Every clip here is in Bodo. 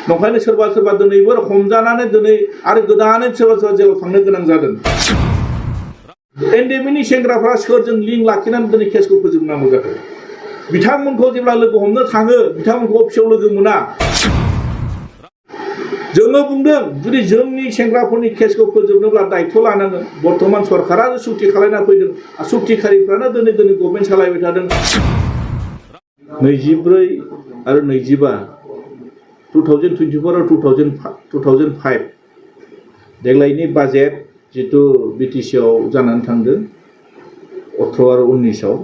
नंखायनो सोरबा सोरबा दिनैबो हमजानानै दिनै आरो गोदानै सोरबा सोरबा जेलाव थांनो गोनां जादों। एनडिएमएनि सेंग्राफ्रा सोरजों लिंक लाखिनानै दिनै केसखौ फोजोबनांगौ जाखो? बिथांमोनखौ जेब्ला लोगो हमनो थाङो बिथांमोनखौ अफिसाव लोगो मोना। जोङो बुंदों जुदि जोंनि सेंग्राफोरनि केसखौ फोजोबनोब्ला दायथ' लानांगोन। बर्तमान सरकारा सुक्ति खालायना फैदों आरो सुक्तिखारिफ्रानो दिनै गभर्नमेन्ट सालायबाय थादों। 24 आरो 25 2024 आरो 2005 देग्लायनि बाजेट जितु बिटिसिआव जानानै थांदों 18 आरो 19आव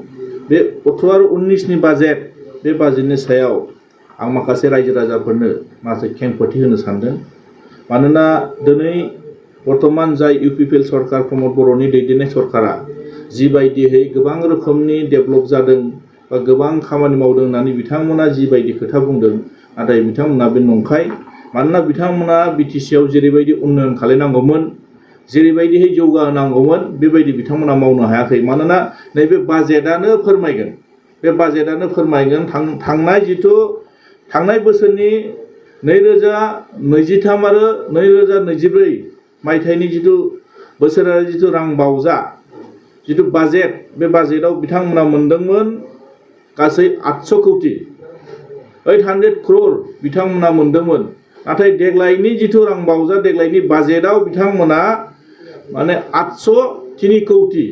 बे 18 आरो 19नि बाजेट बे बाजेटनि सायाव आं माखासे रायजो राजाफोरनो माखासे खेंफोरथि होनो सानदों। मानोना दिनै बर्तमान जाय इउपिपिएल सरकार प्रमद बर'नि दैदेननाय सरकारा जिबायदियै गोबां रोखोमनि डेभेलप जादों बा गोबां खामानि मावदों होननानै बिथांमोना जिबायदि खोथा बुंदों नाथाय बिथांमोना बे नंखाय। मानोना बिथांमोना बिटिसिआव जेरैबायदि उन्नयन खालामनांगौमोन जेरैबायदियै जौगाहोनांगौमोन बेबायदि बिथांमोना मावनो हायाखै। मानोना नैबे बाजेटआनो फोरमायगोन थांनाय बोसोरनि 2023 आरो 2024 मायथाइनि जितु बोसोरारि जितु रां बावजा जितु बाजेट बे बाजेटआव बिथांमोना मोनदोंमोन गासै 800 कौटि 800 crore बिथांमोना मोनदोंमोन। नाथाय देग्लायनि जितु रां बावजा देग्लायनि बाजेटआव बिथांमोना माने 803 कौटि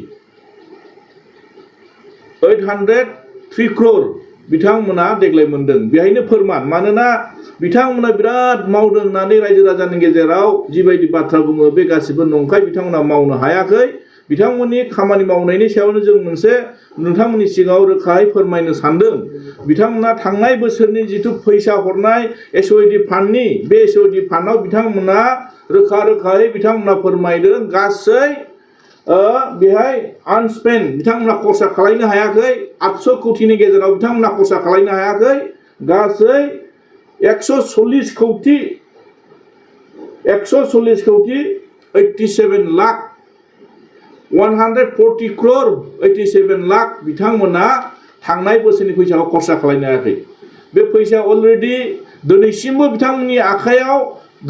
803 crore बिथांमोना देग्लाय मोनदों। बेहायनो फोरमान। मानोना बिथांमोना बिराद मावदों होननानै रायजो राजानि गेजेराव जिबायदि बाथ्रा बुङो बे गासिबो नंखाय। बिथांमोना मावनो हायाखै। बिथांमोननि खामानि मावनायनि सायावनो जों मोनसे नोंथांमोननि सिगाङाव रोखायै फोरमायनो सानदों। बिथांमोना थांनाय बोसोरनि जितु फैसा हरनाय एसओइडि फान्डनि बे एसओइडि फान्डआव बिथांमोना रोखायै बिथांमोना फोरमायदों गासै बेहाय आनस्पेन्ड बिथांमोना खरसा खालामनो हायाखै। 800 कौटिनि गेजेराव बिथांमोना खरसा खालामनो हायाखै। गासै 140 कौटि 87 लाख 140 crore 87 लाख बिथांमोना थांनाय बोसोरनि फैसाखौ खरसा खालामनो हायाखै। बे फैसाया अलरेडि दिनैसिमबो बिथांमोननि आखायाव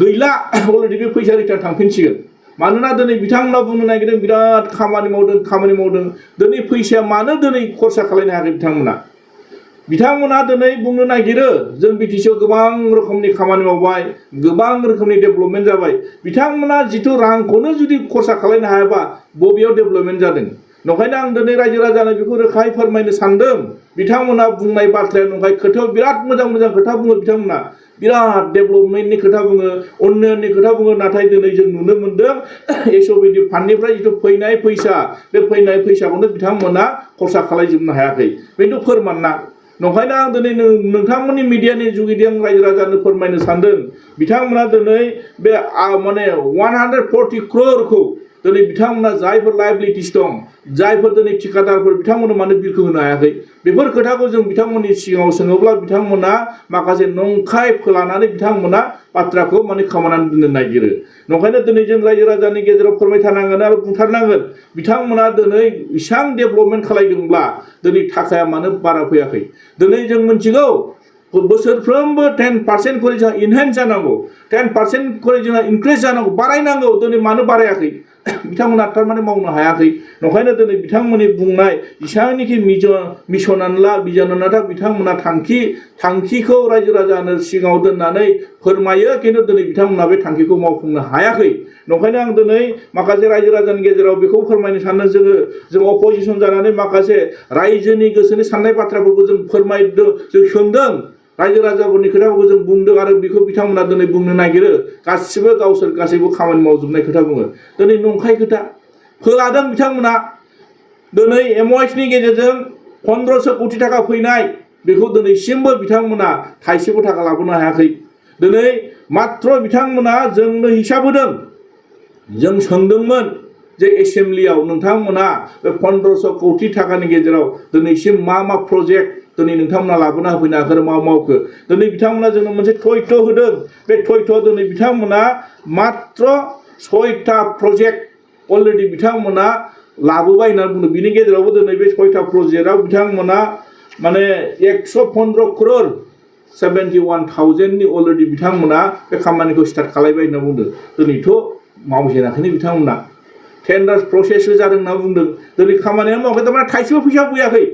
गैला। अलरेडि बे फैसा रिटार्न थांफिनसिगोन। मानोना दिनै बिथांमोना बुंनो नागिरदों बिराद खामानि मावदों। दिनै फैसाया मानो दिनै खरसा खालामनो हायाखै बिथांमोना दिनै बुंनो नागिरो जों बिटिसिआव गोबां रोखोमनि खामानि मावबाय गोबां रोखोमनि डेभेलपमेन्ट जाबाय। बिथांमोना जितु रांखौनो जुदि खरसा खालामनो हायाबा बबेयाव डेभेलपमेन्ट जादों? नंखायनो आं दिनै रायजो राजानो बेखौ रोखायै फोरमायनो सानदों। बिथांमोना बुंनाय बाथ्राया नंखाय। खोथायाव बिराद मोजां खोथा बुङो। बिथांमोना बिराद डेभेलपमेन्टनि खोथा बुङो उन्नयननि खोथा बुङो। नाथाय दिनै जों नुनो मोनदों एसओइडि फान्डनिफ्राय जितु फैनाय फैसा बे फैनाय फैसाखौनो बिथांमोना खरसा खालामजोबनो हायाखै। बेथ' फोरमान ना। नंखायनो आं दिनै नोंथांमोननि मिडियानि जुगिदि आं रायजो राजानो फोरमायनो सानदों बिथांमोना दिनै बे माने 140 crore दिनै बिथांमोना जायफोर लायबिलिटिस दं जायफोर दिनै ठिकादारफोर बिथांमोननो मानो बिलखौ होनो हायाखै? बेफोर खोथाखौ जों बिथांमोननि सिगाङाव सोङोब्ला बिथांमोना माखासे नंखाय फोलानानै बिथांमोना बाथ्राखौ माने खोमानानै दोननो नागिरो। नंखायनो दिनै जों रायजो राजानि गेजेराव फोरमायथारनांगोन आरो बुंथारनांगोन बिथांमोना दिनै इसां डेभेलपमेन्ट खालामदोंब्ला दिनै थाखाया मानो बारा फैयाखै? दिनै जों मिथिगौ बोसोरफ्रोमबो 10% खरि जोंहा इनहेन्स जानांगौ 10% खरि जोंहा इनक्रिज जानांगौ बारायनांगौ। दिनै मानो बारायाखै? बिथांमोना थारमाने मावनो हायाखै। नंखायनो दिनै बिथांमोननि बुंनाय जेसेबांनाखि मिशनानो ला बिजनानो ला बिथांमोना थांखिखौ रायजो राजानो सिगाङाव दोननानै फोरमायो खिन्थु दिनै बिथांमोना बे थांखिखौ मावफुंनो हायाखै। नंखायनो आं दिनै माखासे रायजो राजानि गेजेराव बेखौ फोरमायनो सानो जों अपोजिसन जानानै माखासे रायजोनि गोसोनि साननाय बाथ्राफोरखौ जों फोरमायदों जों सोंदों रायजो राजाफोरनि खोथाफोरखौ जों बुंदों आरो बेखौ बिथांमोना दिनै बुंनो नागिरो गासैबो खामानि मावजोबनाय खोथा बुङो। दिनै नंखाय खोथा फोलादों बिथांमोना। दिनै एमवाइसनि गेजेरजों 1500 कौटि थाखा फैनाय बेखौ दिनैसिमबो बिथांमोना थाइसेबो थाखा लाबोनो हायाखै। दिनै मात्र बिथांमोना जोंनो हिसाब होदों। जों सोंदोंमोन जे एसेम्ब्लियाव नोंथांमोना बे 1500 कौटि थाखानि गेजेराव दिनैसिम मा प्रजेक्ट दिनै नोंथांमोना लाबोना होफैनो हाखो मा मावखो? दिनै बिथांमोना जोंनो मोनसे थयथ होदों। बे थयथआव दिनै बिथांमोना मात्र 6टा प्रजेक्ट अलरेडि बिथांमोना लाबोबाय होननानै बुंदों। बिनि गेजेरावबो दिनै बे 6टा प्रजेक्टआव बिथांमोना माने 115 crore 71,000 अलरेडि बिथांमोना बे खामानिखौ स्टार्ट खालामबाय होनना बुंदों दिनैथ' मावजेनाखैनो बिथांमोना टेन्डार प्रसेस जादों होनना बुंदों दिनै खामानिया मावाखै थारमाने थाइसेबो फैसा फैयाखै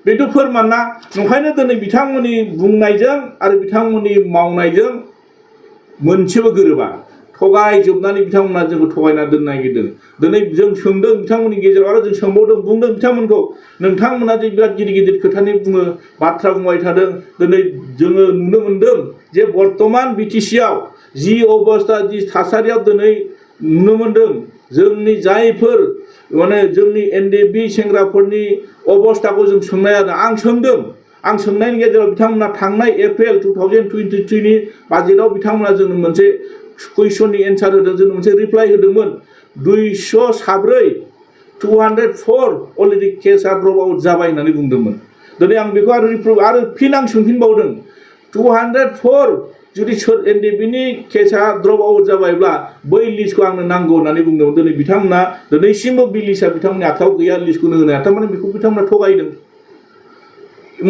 बेथ' फोरमान ना नंखायनो दिनै बिथांमोननि बुंनायजों आरो बिथांमोननि मावनायजों मोनसेबो गोरोबा थगायजोबनानै बिथांमोना जोंखौ थगायना दोननो नागिरदों दिनै जों सोंदों बिथांमोननि गेजेराव आरो जों सोंबावदों बुंदों बिथांमोनखौ नोंथांमोना जे बिराद गिदिर गिदिर खोथानि बुङो बाथ्रा बुंबाय थादों दिनै जोङो नुनो मोनदों जे बर्तमान बिटिसिआव जि अबस्था जि थासारियाव दिनै नुनो मोनदों जोंनि जायफोर माने जोंनि एनडिएफबि सेंग्राफोरनि अबस्थाखौ जों सोंनाय जादों आं सोंनायनि गेजेराव बिथांमोना थांनाय एप्रिल 2023 नि बाजेटआव बिथांमोना जोंनो मोनसे कुइसननि एन्सार होदों जोंनो मोनसे रिप्लाइ होदोंमोन 204 अलरेडि केसआ ड्रप आउट जाबाय होननानै बुंदोंमोन दिनै आं बेखौ आरो फिन आं सोंफिनबावदों 204 जुदि एनडिएफबिनि केसआ ड्रप आउट जाबायब्ला बै लिस्टखौ आंनो नांगौ होननानै बुंदोंमोन दिनै बिथांमोना दिनैसिमबो बे लिस्टआ बिथांमोननि आखायाव गैया लिस्टखौनो होनो हाया थारमाने बेखौ बिथांमोना थगायदों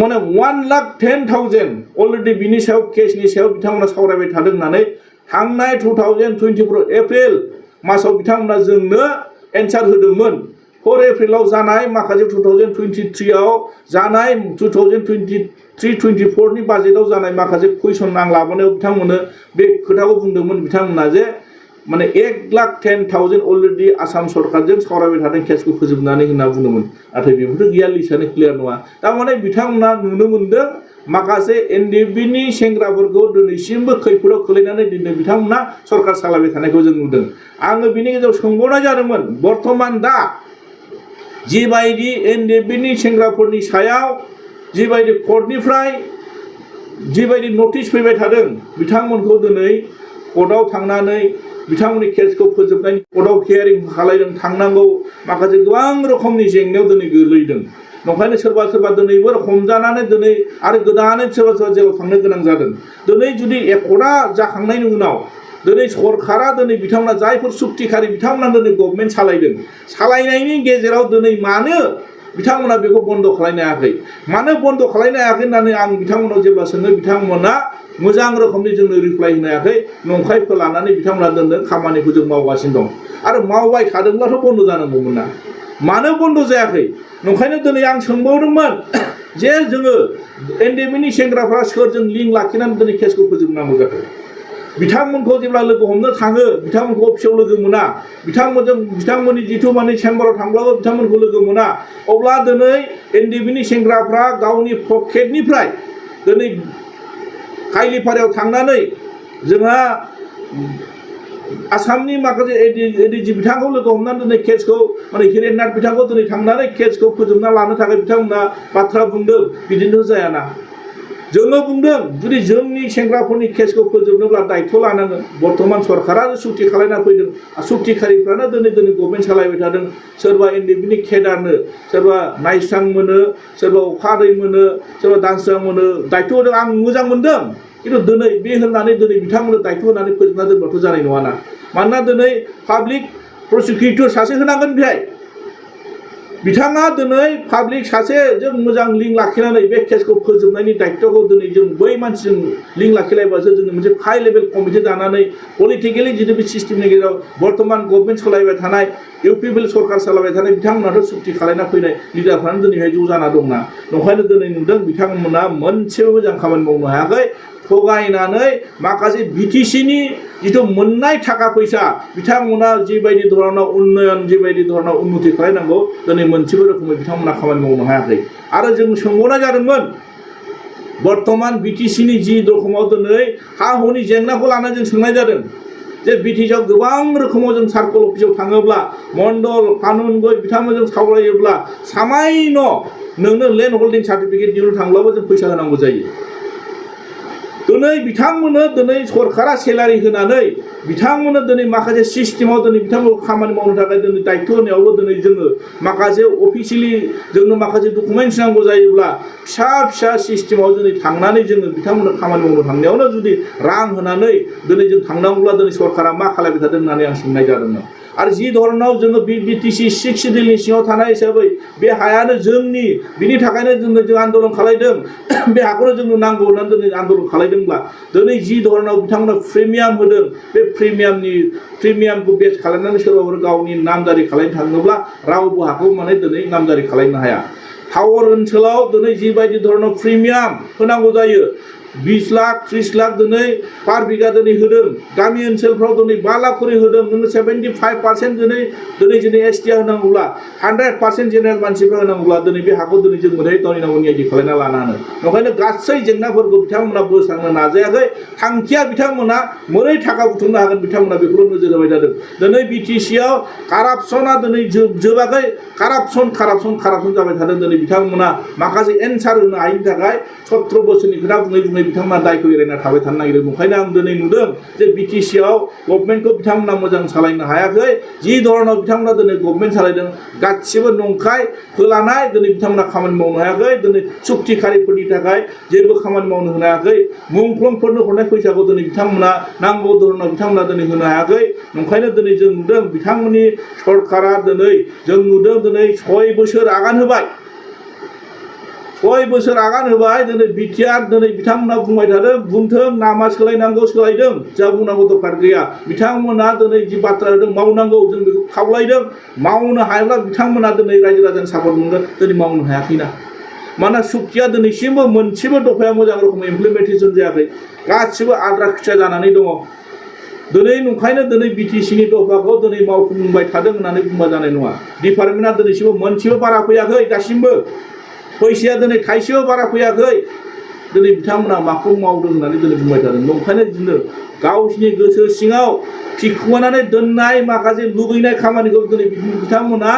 माने 1,10,000 अलरेडि बिनि सायाव केसनि सायाव बिथांमोना सावरायबाय थादों होननानै थांनाय 2024 एप्रिल मासाव बिथांमोना जोंनो एन्सार होदोंमोन 4 एप्रिलाव जानाय माखासे 2023 आव जानाय 2023-24 नि बाजेटआव जानाय माखासे कुइसन आं लाबोनायाव बिथांमोननो बे खोथाखौ बुंदोंमोन बिथांमोना जे माने 1,10,000 अलरेडि आसाम सरकारजों सावरायबाय थादों केसखौ फोजोबनानै होनना बुंदोंमोन नाथाय बेफोरथ' गैया लिस्टआनो क्लियार नङा थारमाने बिथांमोना नुनो मोनदों माखासे एनडिएफबिनि सेंग्राफोरखौ दिनैसिमबो खैफोदाव खोलैनानै दिनै बिथांमोना सरकार सालायबाय थानायखौ जों नुदों आङो बिनि गेजेराव सोंबावनाय जादोंमोन बर्तमान दा जिबायदि एनडिएफबिनि सेंग्राफोरनि सायाव जिबायदि कर्टनिफ्राय जिबायदि नटिस फैबाय थादों बिथांमोनखौ दिनै कर्टआव थांनानै बिथांमोननि केसखौ फोजोबनायनि कर्टआव हियारिं खालामदों थांनांगौ माखासे गोबां रोखोमनि जेंनायाव दिनै गोग्लैदों नंखायनो सोरबा दिनैबो हमजानानै दिनै आरो गोदानै सोरबा जेलाव थांनो गोनां जादों दिनै जुदि एकर्टआ जाखांनायनि उनाव दिनै सरकारा दिनै बिथांमोना जायफोर सुक्तिखारि बिथांमोना दिनै गभर्नमेन्ट सालायनायनि गेजेराव दिनै मानो बिथांमोना बेखौ बन्द खालामनो हायाखै मानो बन्द खालामनो हायाखै होननानै आं बिथांमोनाव जेब्ला सोङो बिथांमोना मोजां रोखोमनि जोंनो रिप्लाइ होनो हायाखै नंखायखौ लानानै बिथांमोना दोनदों खामानिखौ जों मावगासिनो दं आरो मावबाय थादोंब्लाथ' बन्द जानांगौमोन ना मानो बन्द जायाखै नंखायनो दिनै आं सोंबावदोंमोन जे जोङो एनडिएफबिनि सेंग्राफ्रा सोरजों लिंक लाखिनानै दिनै केसखौ फोजोबनांगौ जाखो बिथांमोनखौ जेब्ला लोगो हमनो थाङो बिथांमोनखौ अफिसाव लोगो मोना बिथांमोननि जिथु माने चेम्बाराव थांब्लाबो बिथांमोनखौ लोगो मोना अब्ला दिनै एनडिएफबिनि सेंग्राफ्रा गावनि पकेटनिफ्राय दिनै काइलिपारायाव थांनानै जोंहा आसामनि माखासे एडिजि बिथांखौ लोगो हमनानै दिनै केसखौ माने हिरेननाथ बिथांखौ दिनै थांनानै केसखौ फोजोबना लानो थाखाय बिथांमोना बाथ्रा बुंदों बिदिनो जायाना जोङो बुंदों जुदि जोंनि सेंग्राफोरनि केसखौ फोजोबनोब्ला दायित्व लानांगोन बर्तमान सरकारा सुक्ति खालामना फैदों सुक्तिखारिफ्रानो दिनै गभर्नमेन्ट सालायबाय थादों सोरबा एनडिएफबिनि केडारनो सोरबा नायस्रां मोनो सोरबा अखादै मोनो सोरबा दानस्रां मोनो दायित्व होदों आं मोजां मोनदों खिन्थु दिनै बे होननानै दिनै बिथांमोननो दायित्व होनानै फोजोबना दोनबाथ' जानाय नङाना मानोना दिनै पाब्लिक प्रसिकिउटर सासे होनांगोन बेहाय बिथाङा दिनै पाब्लिक सासेजों मोजां लिंक लाखिनानै बे केसखौ फोजोबनायनि दायित्वखौ दिनै जों बै मानसिजों लिंक लाखिलायबासो जोङो मोनसे हाइ लेभेल कमिटि दानानै पलिटिकेलि जितु बे सिस्टेमनि गेजेराव बर्तमान गभर्नमेन्ट सालायबाय थानाय इउपिपिएल सरकार सालायबाय थानाय बिथांमोनाथ' सुक्ति खालामना फैनाय लिडारफ्रानो दिनैहाय ज' जाना दंना नंखायनो दिनै नुदों बिथांमोना मोनसेबो मोजां खामानि मावनो हायाखै थगायनानै माखासे बिटिसिनि जिथु मोननाय थाखा फैसा बिथांमोना जिबायदि धरनाव उन्नयन जिबायदि धरनाव उन्नति खालामनांगौ दिनै मोनसेबो रोखोमै बिथांमोना खामानि मावनो हायाखै आरो जों सोंबावनाय जादोंमोन बर्तमान बिटिसिनि जि रोखोमाव दिनै हा हुनि जेंनाखौ लानानै जों सोंनाय जादों जे बिटिसिआव गोबां रोखोमाव जों सार्कल अफिसाव थाङोब्ला मण्डल कानुनगो बिथांमोनजों सावरायोब्ला सामायन' नोंनो लेन्ड हल्डिं सार्टिफिकेट दिहुननो थांब्लाबो जों फैसा होनांगौ जायो दिनै बिथांमोननो दिनै सरकारा सेलारि होनानै बिथांमोननो दिनै माखासे सिस्टेमाव दिनै बिथांमोनखौ खामानि मावनो थाखाय दिनै दायित्व होनायावबो दिनै जोङो माखासे अफिसियेलि जोंनो माखासे डकुमेन्टस नांगौ जायोब्ला फिसा सिस्टेमाव दिनै थांनानै जोङो बिथांमोननो खामानि मावनो थांनायावनो जुदि रां होनानै दिनै जों थांनांगौब्ला दिनै सरकारा मा खालामबाय थादों होननानै आं सोंनाय जादोंमोन आरो जि धरनाव जोङो बिटिसि 6 सिडिउलनि सिङाव थानाय हिसाबै बे हायानो जोंनि बिनि थाखायनो जों आन्दोलन खालायदों बे हाखौनो जोंनो नांगौ होननानै दिनै आन्दोलन खालायदोंब्ला दिनै जि धरनाव बिथांमोना प्रिमियाम होदों बे प्रिमियामखौ बेस खालामनानै सोरबाफोर गावनि नामजारि खालामनो थाङोब्ला रावबो हाखौ माने दिनै नामजारि खालामनो हाया टाउन ओनसोलाव दिनै जिबायदि धरनाव प्रिमियाम होनांगौ जायो 20 लाख 30 लाख दिनै पार बिगा दिनै होदों गामि ओनसोलफ्राव दिनै 5 लाख खरि होदों नोङो 75% दिनै एसटिआ होनांगौब्ला 100% जेनेरेल मानसिफ्रा होनांगौब्ला दिनै बे हाखौ दिनै जों मोनहै गावनि नांगौनि आइडि खालामना लानो हानो ओंखायनो गासै जेंनाफोरखौ बिथांमोना बोस्रांनो नाजायाखै थांखिया बिथांमोना मोरै थाखा बुथुमनो हागोन बिथांमोना बेखौल' नोजोर होबाय थादों दिनै बिटिसिआव कारापसना दिनै जोबाखै कारापसन जाबाय थादों दिनै बिथांमोना माखासे एन्सार होनो हायिनि थाखाय 17 बोसोरनि खोथा बुङै बिथांमोना दायखौ एरायना थाबाय थानो नागिरदों ओंखायनो आं दिनै नुदों जे बिटिसिआव गभर्नमेन्टखौ बिथांमोना मोजां सालायनो हायाखै जि धरनाव बिथांमोना दिनै गभर्नमेन्ट सालायदों गासिबो नंखाय फोलानाय दिनै बिथांमोना खामानि मावनो हायाखै दिनै सुक्तिखारिफोरनि थाखाय जेबो खामानि मावनो होनो हायाखै मुंख्लंफोरनो हरनाय फैसाखौ दिनै बिथांमोना नांगौ धरनाव बिथांमोना दिनै होनो हायाखै ओंखायनो दिनै जों नुदों बिथांमोननि सरकारा दिनै जों नुदों दिनै 6 बोसोर आगान होबाय 6 बोसोर आगान होबाय दिनै बिटिआर दिनै बिथांमोना बुंबाय थादों बुंथों नामा सोलायनांगौ सोलायदों जा बुंनांगौ दरखार गैया बिथांमोना दिनै जि बाथ्रा होदों मावनांगौ जों बेखौ खावलायदों मावनो हायाब्ला बिथांमोना दिनै रायजो राजानि सापर्ट मोनगोन दिनै मावनो हायाखैना मानोना सुक्तिया दिनैसिमबो मोनसेबो दफाया मोजां रोखोमै इमप्लिमेन्टेसन जायाखै गासिबो आद्रा खिथिया जानानै दङ दिनै नंखायनो दिनै बिटिसिनि दफाखौ दिनै मावफुंबाय थादों होननानै बुंबा जानाय नङा डिपार्टमेन्टआ दिनैसिमबो मोनसेबो बारा फैयाखै दासिमबो फैसाया दिनै थाइसेबो बारा फैयाखै दिनै बिथांमोना माखौ मावदों होननानै दिनै बुंबाय थादों नंखायनो दिनै गावसिनि गोसो सिङाव थिखुमानानै दोननाय माखासे लुबैनाय खामानिखौ दिनै बिथांमोना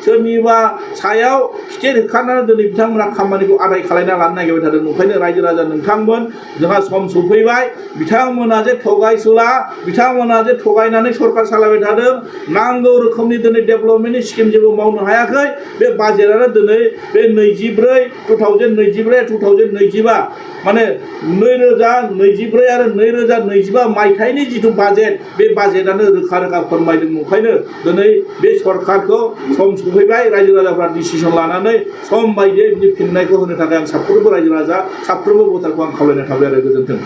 सोरनिबा सायाव खिथेर होखारनानै दिनै बिथांमोना खामानिखौ आदाय खालायना लानो नागिरबाय थादों ओंखायनो रायजो राजा नोंथांमोन जोंहा सम सफैबाय बिथांमोना जे थगायसुला बिथांमोना जे थगायनानै सरकार सालायबाय थादों नांगौ रोखोमनि दिनै डेभेलपमेन्टनि स्किम जेबो मावनो हायाखै बे बाजेटआनो दिनै बे 2024 माने 2024 आरो 2025 मायथाइनि जिथु बाजेट बे बाजेटआनो रोखा फोरमायदों ओंखायनो दिनै बे सरकारखौ सम सफैबाय रायजो राजाफ्रा डिसिसन लानानै सम बायदियै बिनि फिननायखौ होनो थाखाय आं साफ्रोमबो रायजो राजा साफ्रोमबो भटारखौ आं खावलायनाय थाबाय आरो गोजोन्थों।